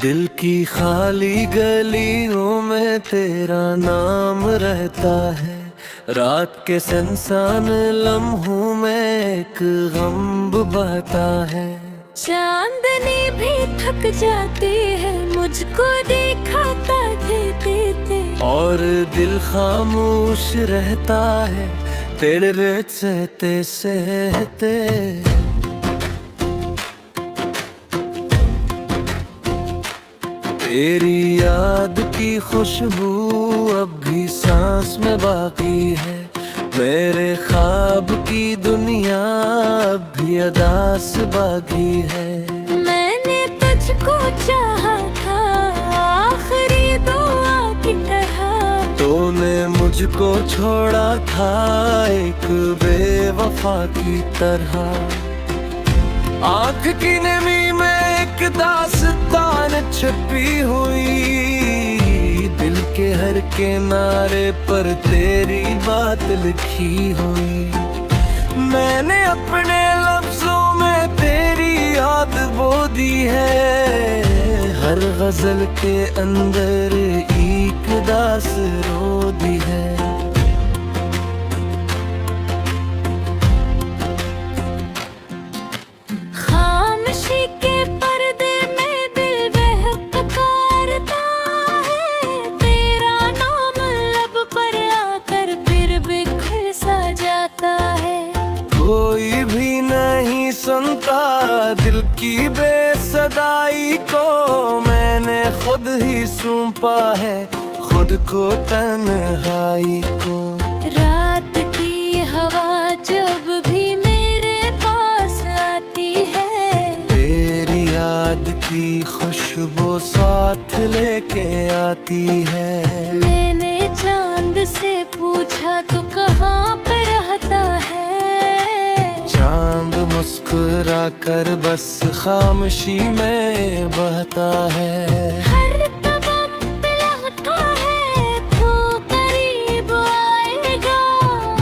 दिल की खाली गलियों में तेरा नाम रहता है। रात के सुनसान लम्हों में एक गम बहता है। चांदनी भी थक जाती है मुझको दिखाता देते और दिल खामोश रहता है तेरे सहते सहते। तेरी याद की खुशबू अब भी सांस में बाकी है। मेरे ख्वाब की दुनिया अब भी अदा से बाकी है। मैंने तुझको चाहा था आखिरी दुआ की तरह। तूने मुझको छोड़ा था एक बेवफा की तरह। आँख की नमी में एक दास्तान छपी हुई। दिल के हर किनारे पर तेरी बात लिखी हुई। मैंने अपने लफ्जों में तेरी याद बो दी है। हर गजल के अंदर एक दास रो दी है। खामोशी के पर्दे में दिल बहकता है। तेरा नाम लब पर आकर फिर बिखर सा जाता है। कोई भी नहीं सुनता दिल की बेसदाई को। मैंने खुद ही सौंपा है खुद को तन्हाई को। रात की हवा जब भी मेरे पास आती है। तेरी याद की खुशबू साथ लेके आती है। मैंने चांद से पूछा तो कहाँ पे रहता है। चांद मुस्कुरा कर बस खामोशी में बहता है। हर कदम पे लगता है तू करीब आएगा।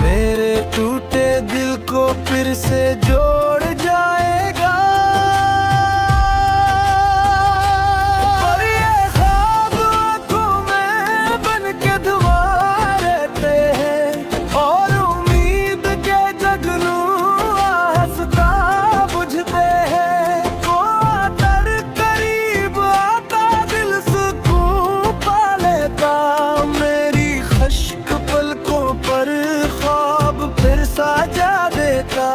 मेरे टूटे दिल को फिर से जोड़ जाएगा। और ये ख्वाब आँखों में बन के धुआ रहते हैं। और उम्मीद के जगनू हंसता बुझते हैं। वो आकर करीब आता दिल सुकून पा लेता। मेरी खश्क पलकों पर ख्वाब फिर साजा देता।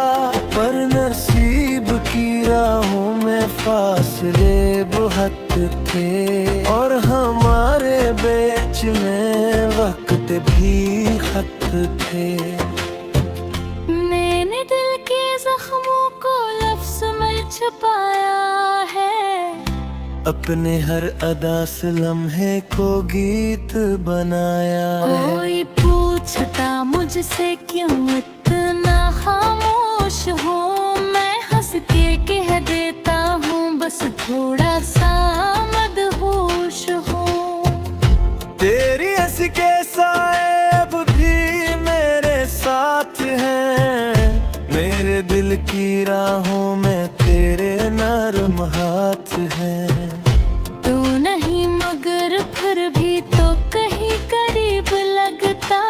पर नसीब की राहों में फासले बहुत थे। और हमारे बीच में वक्त भी खत थे। मैंने दिल के जख्मों को लफ्ज में छुपाया है। अपने हर अदा से लम्हे को गीत बनाया है। कोई पूछता मुझसे क्यों इतना खामोश हूँ। मैं हंस के कह देता हूँ बस थोड़ा सा मदहोश हूँ। तेरी हंसी के साए अब भी मेरे साथ हैं। मेरे दिल की राहों में तेरे नरम हाथ हैं। तू नहीं मगर फिर भी तो कहीं करीब लगता।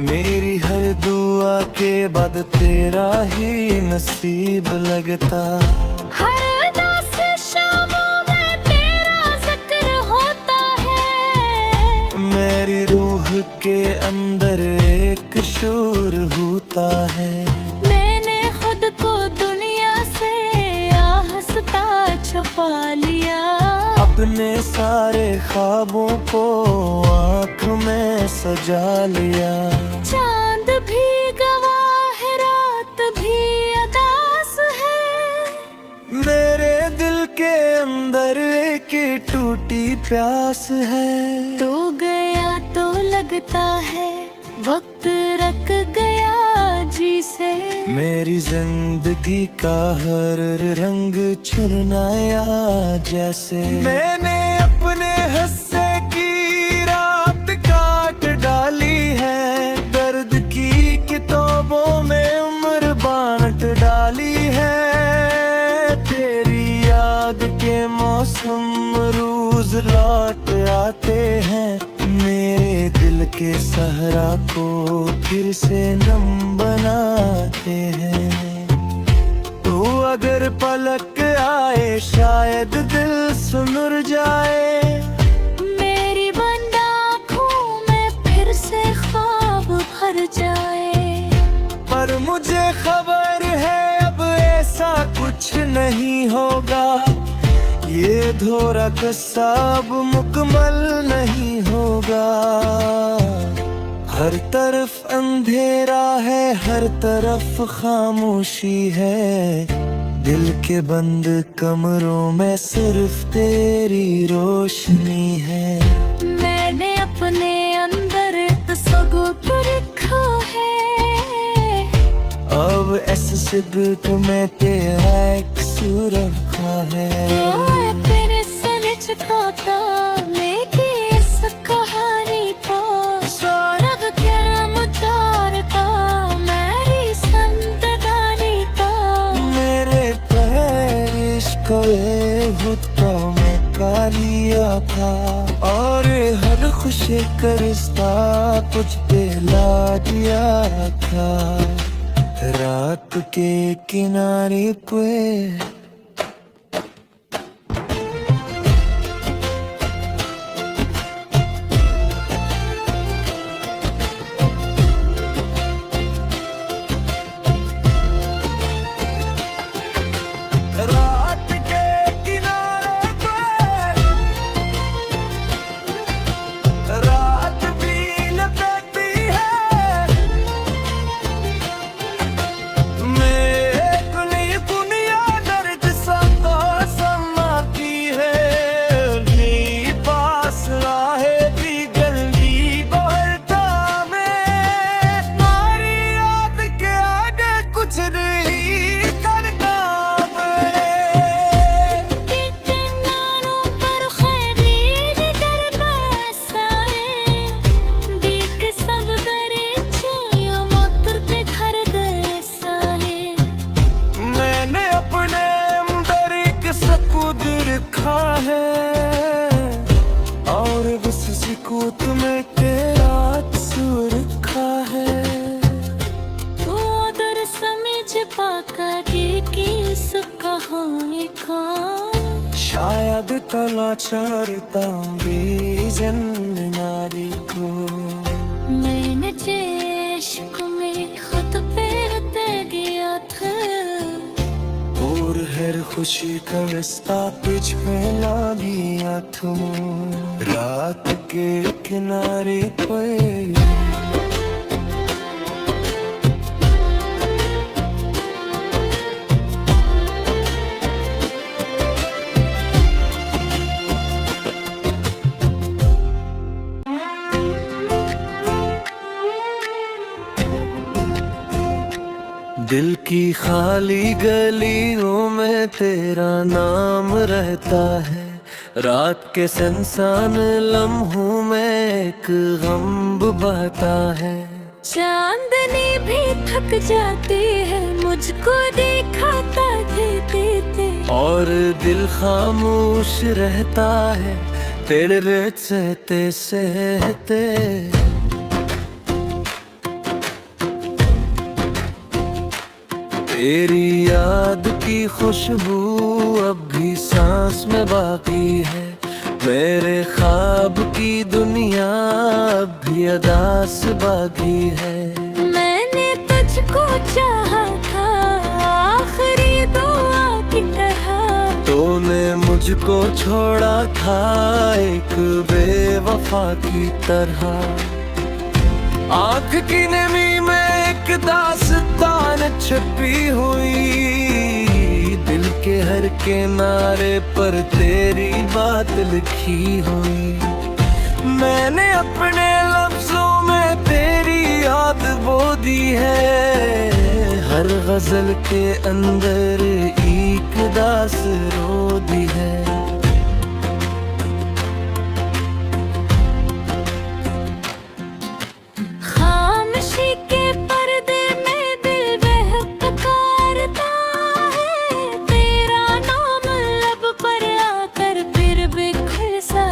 मेरी हर दुआ के बाद तेरा ही नसीब लगता। हर उदास शामों में तेरा जिक्र होता है। मेरी रूह के अंदर एक शूर होता है। मैंने खुद को दुनिया से आहस्ता छुपा लिया। अपने सारे ख्वाबों को आँख में सजा लिया। चांद भी गवाह है रात भी अदास है। मेरे दिल के अंदर एक टूटी प्यास है। तू गया तो लगता है वक्त रख गया जी से। मेरी जिंदगी का हर रंग चुरनाया जैसे। मैंने अपने हिस्से की रात काट डाली है। दर्द की किताबों में उम्र बांट डाली है। तेरी याद के मौसम लौट आते हैं, मेरे दिल के सहरा को फिर से नम बनाते हैं। तू अगर पलक आए शायद दिल सुन जाए, मेरी बंद आँखों में फिर से ख्वाब भर जाए। पर मुझे खबर है अब ऐसा कुछ नहीं होगा, ये धोरा किस्सा अब मुकम्मल नहीं होगा। हर तरफ अंधेरा है, हर तरफ खामोशी है, दिल के बंद कमरों में सिर्फ तेरी रोशनी है। मैंने अपने अंदर तसव्वुर रखा है, अब ऐसे सिर्फ तुम्हें तेरा एक सूर रखा है। तेरे सर झुकाता लेके इस कहानी को, सौरभ क्या मुतारता मेरी संतदानी का। मेरे पैर इश्क घुटनों में कालिया था, और हर खुशी का रिश्ता कुछ पे ला दिया था। रात के किनारे पे और बस सुकूत में तेरा सूर रखा है। तू उधर समझ पाका कि इस कहानी का, शायद तला चारता नारी को। मैंने इश्क में खुद पे दे दिया था, और हर खुशी का रास्ता पिछ में ला दिया तुम। रात के किनारे पे दिल की खाली गलियों में तेरा नाम रहता है, रात के सुनसान लम्हों में एक गम बहता है। चांदनी भी थक जाती है मुझको दिखाता देते, और दिल खामोश रहता है तेरे सहते सहते। तेरी याद की खुशबू अब भी सांस में बाकी है, मेरे ख्वाब की दुनिया अब भी अदास बाकी है। मैंने तुझको चाहा था आखिरी दुआ की तरह, तूने मुझको छोड़ा था एक बेवफा की तरह। आँख की नमी में एक दास्तान छुपी हुई, दिल के हर किनारे पर तेरी बात लिखी हुई। मैंने अपने लफ्जों में तेरी याद बो दी है, हर गजल के अंदर एक दास रो दी है। तेरा नाम लब पर आकर फिर भी खुल सा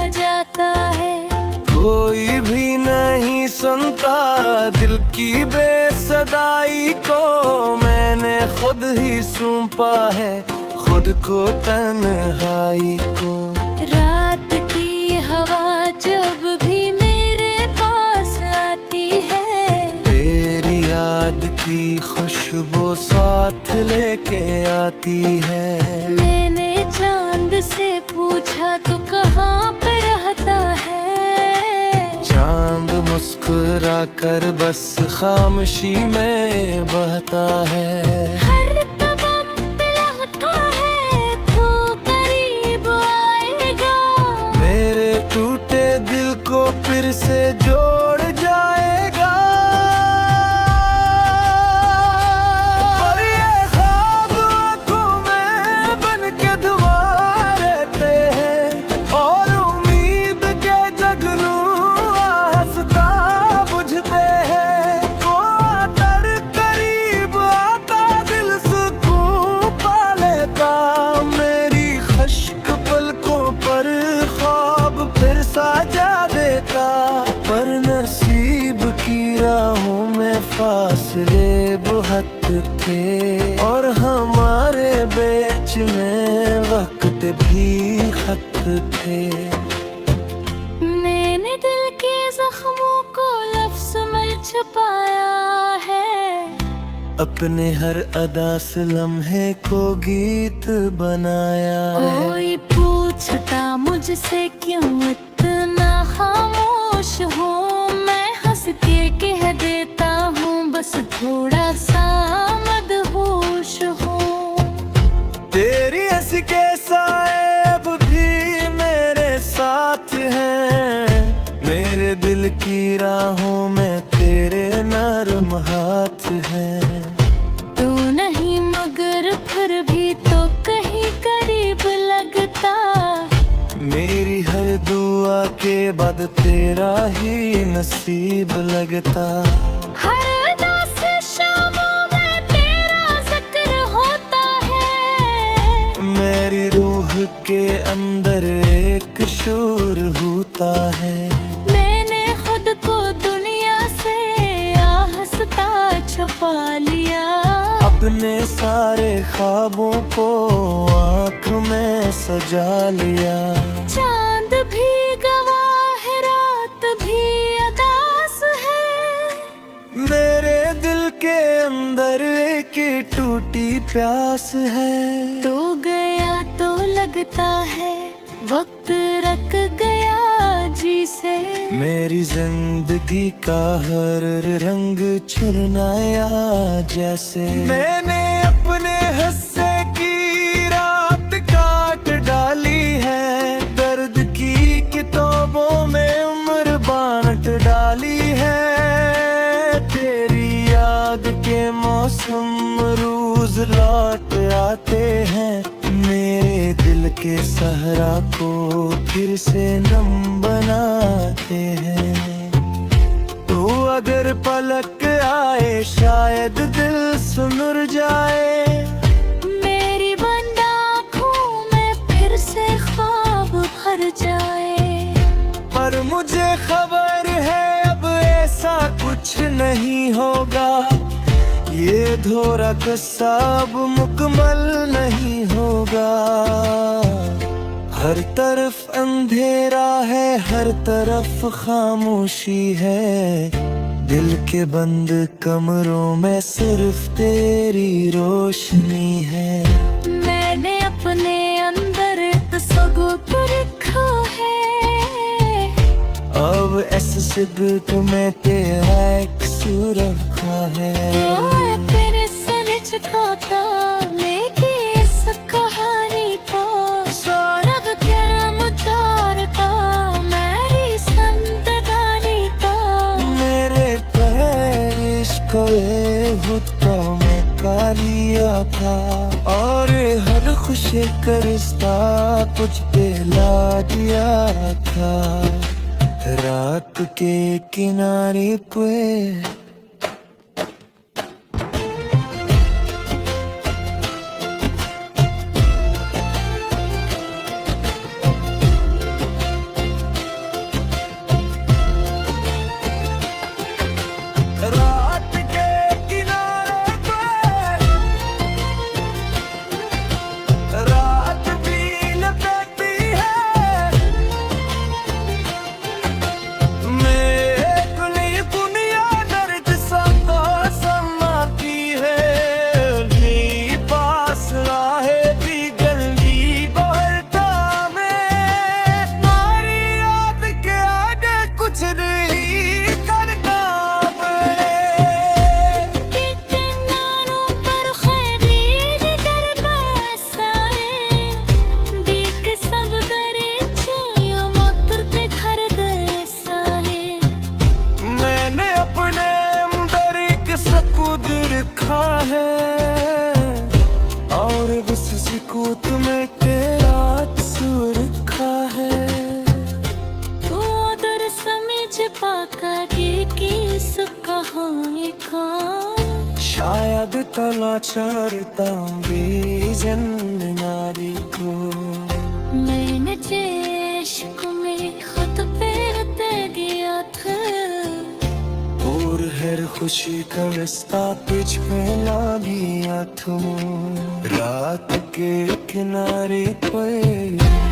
खुद ही सौंपा है खुद को तन्हाई को। रात की हवा जब भी मेरे पास आती है, तेरी याद की खुशबू साथ लेके आती है। मैंने चांद से पूछा तो कहाँ पे रहता है, चांद मुस्कुरा कर बस खामोशी में बहता है। हर कदम पे लगता है तो करीब आएगा, मेरे टूटे दिल को फिर से जोड़ जाएगा। और ये ख्वाब आँखों में बन के धुआं रहते हैं, और उम्मीद के जगनू हंसता बुझते हैं। वो आकर करीब आता दिल सुकून पा लेता, मेरी खश्क पलकों पर ख्वाब फिर साजा देता। पर नसीब की राहों में फासले बहुत थे, और हमारे बीच में वक्त भी खत थे। मैंने दिल के जख्मों को लफ्ज में छुपाया है, अपने हर अदा से लम्हे को गीत बनाया है। कोई पूछता मुझसे क्यों इतना खामोश हूँ, मैं हंस के कह देता हूँ बस थोड़ा सा मदहोश हूँ। तेरी हंसी के साए अब भी मेरे साथ हैं, मेरे दिल की राहों में तेरे नरम हाथ हैं। तू नहीं मगर फिर भी तो कहीं करीब लगता, मेरी हर दुआ के बाद तेरा ही नसीब लगता। हर उदास शामों में तेरा जिक्र होता है, मेरी रूह के अंदर एक शोर होता है। मैंने खुद को दुनिया से आहस्ता छुपा लिया, अपने सारे ख्वाबों को आँख में सजा लिया। चांद भी गवाह है, रात भी अदास है, मेरे दिल के अंदर एक टूटी प्यास है। तू गया तो लगता है वक्त रख गया जी से, मेरी जिंदगी का हर रंग चुरनाया जैसे। मैंने अपने हिस्से की रात काट डाली है, दर्द की किताबों में उम्र बांट डाली है। तेरी याद के मौसम रोज लौट आते हैं, मेरे दिल के सहरा को फिर से नम बनाते हैं। तो अगर पलक आए शायद दिल सुन जाए, मेरी बंद आँखों में फिर से ख्वाब भर जाए। पर मुझे खबर है अब ऐसा कुछ नहीं होगा, ये धोरा किस्सा अब मुकम्मल नहीं होगा। हर तरफ अंधेरा है, हर तरफ खामोशी है, दिल के बंद कमरों में सिर्फ तेरी रोशनी है। मैंने अपने अंदर तसव्वुर रखा है, अब ऐसे सिर्फ तुम्हें तेरा एक सूर रखा है। तेरे सर झुकाता लेके इस कहानी को, सौरभ कर्म उतारता मेरी जिंदगानी को। मेरे पैर इश्क हुक्म में का लिया था, और हर खुशी का रिश्ता कुछ पे ला दिया था। रात के किनारे पे रात के किनारे पे चिकूत में तेरा सुर खा है तू दर समझ पाकर किस कहानी का शायद तलाचारता भी जन्म नारी को मैंने इश्क में खुद पे दे गया था और हर खुशी का रास्ता पिछ पे ला दिया तुम रात के किनारे पे